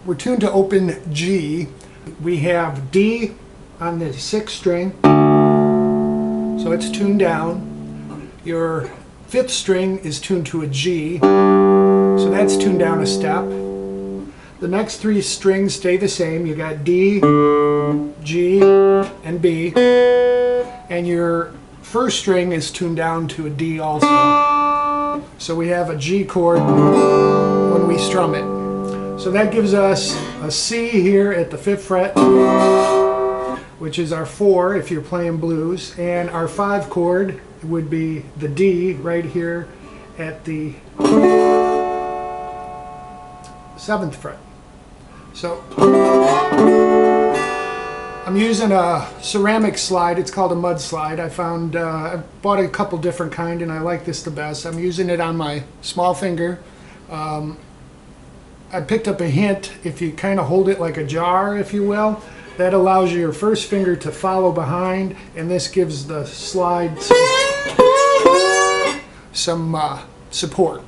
We're tuned to open G. We have D on the 6th string, so it's tuned down. Your 5th string is tuned to a G, so that's tuned down a step. The next 3 strings stay the same. You got D, G, and B. And your 1st string is tuned down to a D also. So we have a G chord when we strum it. So that gives us a C here at the 5th fret, which is our 4 if you're playing blues, and our 5 chord would be the D right here at the 7th fret. So I'm using a ceramic slide. It's called a mud slide. I found I bought a couple different kind and I like this the best. I'm using it on my small finger. I picked up a hint, if you kind of hold it like a jar, if you will, that allows your first finger to follow behind, and this gives the slide some support.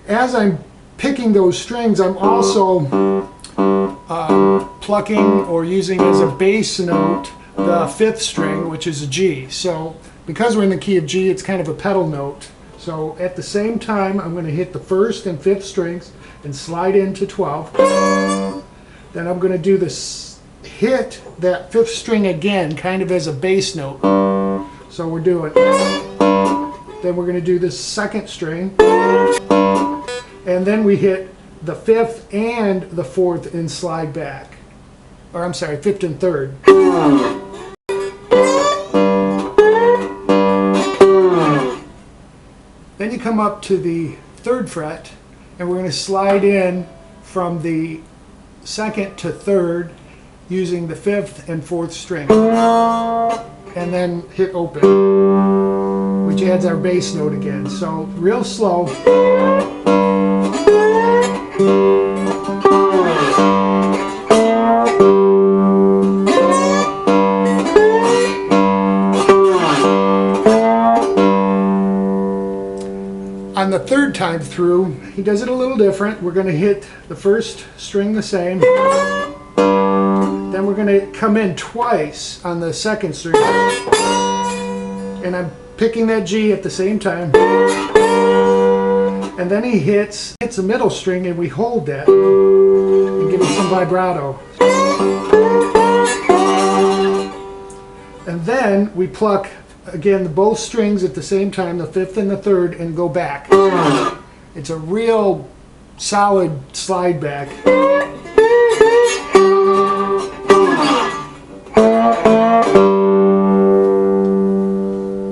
As I'm picking those strings, I'm also plucking or using as a bass note the 5th string, which is a G. So because we're in the key of G, it's kind of a pedal note. So at the same time, I'm going to hit the 1st and 5th strings and slide into 12. Then I'm going to do this, hit that 5th string again, kind of as a bass note. So we're doing. Then we're going to do this 2nd string, and then we hit the 5th and the 4th and slide back. Or I'm sorry, 5th and 3rd. Then you come up to the 3rd fret, and we're going to slide in from the 2nd to 3rd using the 5th and 4th string. And then hit open, which adds our bass note again. So real slow. On the 3rd time through, he does it a little different. We're going to hit the 1st string the same. Then we're going to come in twice on the 2nd string. And I'm picking that G at the same time. And then he hits the middle string, and we hold that and give it some vibrato. And then we pluck again both strings at the same time, the 5th and the 3rd, and go back. It's a real solid slide back.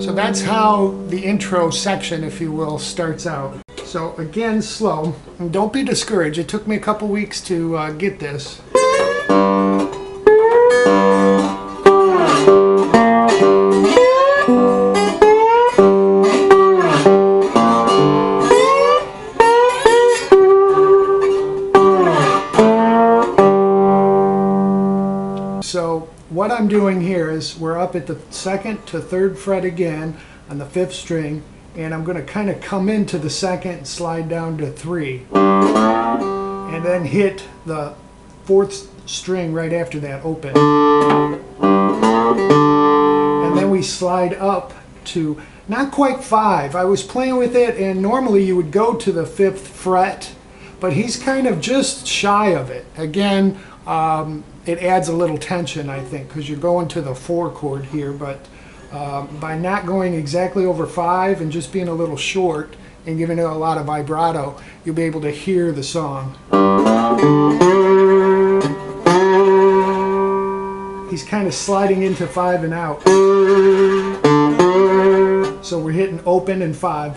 So that's how the intro section, if you will, starts out. So again, slow, and don't be discouraged. It took me a couple weeks to get this. So what I'm doing here is we're up at the 2nd to 3rd fret again on the 5th string, and I'm going to kind of come into the 2nd, slide down to 3, and then hit the 4th string right after that, open. And then we slide up to not quite 5. I was playing with it, and normally you would go to the 5th fret, but he's kind of just shy of it. Again, it adds a little tension, I think, because you're going to the 4 chord here, but by not going exactly over 5 and just being a little short and giving it a lot of vibrato, you'll be able to hear the song. he's kind of sliding into 5 and out. So we're hitting open and 5.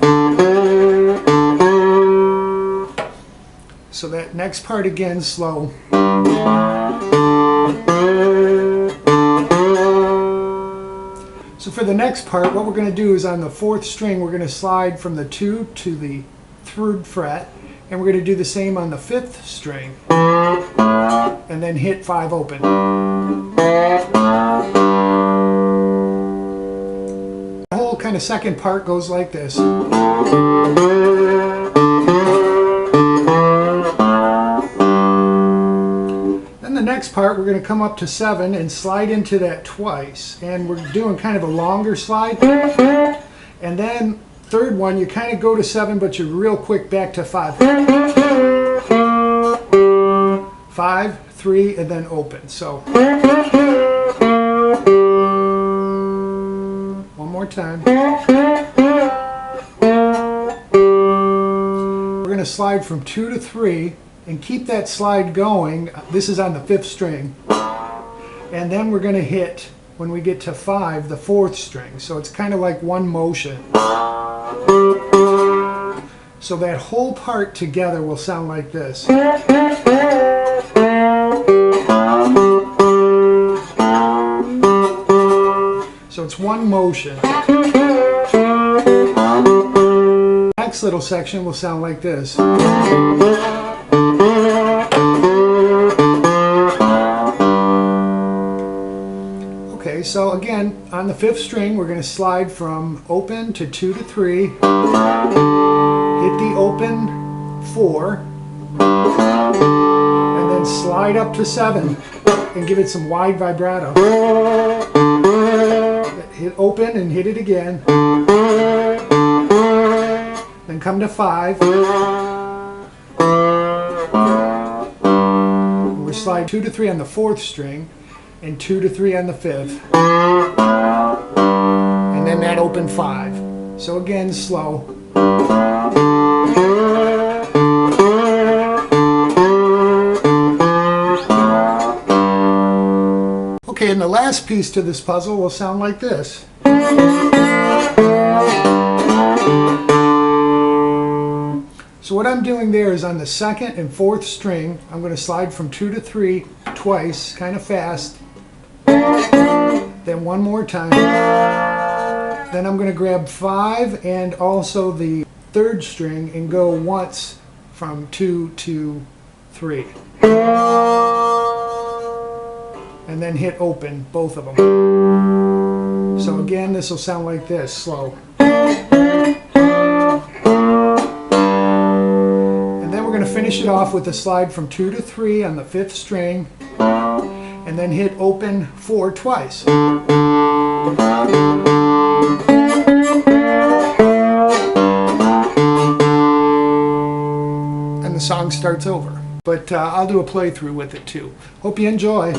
So that next part again, slow. So for the next part, what we're going to do is on the 4th string, we're going to slide from the 2 to the 3rd fret, and we're going to do the same on the 5th string, and then hit 5 open. The whole kind of second part goes like this. Then the next part, we're going to come up to 7 and slide into that twice, and we're doing kind of a longer slide. And then 3rd one, you kind of go to 7, but you're real quick back to 5. 5, 3, and then open. So one more time. We're going to slide from 2 to 3 and keep that slide going. This is on the 5th string. And then we're going to hit, when we get to 5, the 4th string. So it's kind of like one motion. So that whole part together will sound like this. So it's one motion. Next little section will sound like this. Okay, so again, on the 5th string, we're going to slide from open to 2 to 3, hit the open 4, and then slide up to 7 and give it some wide vibrato. Hit open and hit it again. Then come to 5. We'll slide 2 to 3 on the 4th string and 2 to 3 on the 5th. And then that open 5. So again, slow. Okay, and the last piece to this puzzle will sound like this. So what I'm doing there is on the 2nd and 4th string, I'm going to slide from 2 to 3 twice, kind of fast. Then one more time. Then I'm going to grab 5 and also the 3rd string and go once from 2 to 3. And then hit open, both of them. So again, this will sound like this, slow. And then we're going to finish it off with a slide from 2 to 3 on the 5th string, and then hit open 4 twice. And the song starts over. But I'll do a playthrough with it too. Hope you enjoy.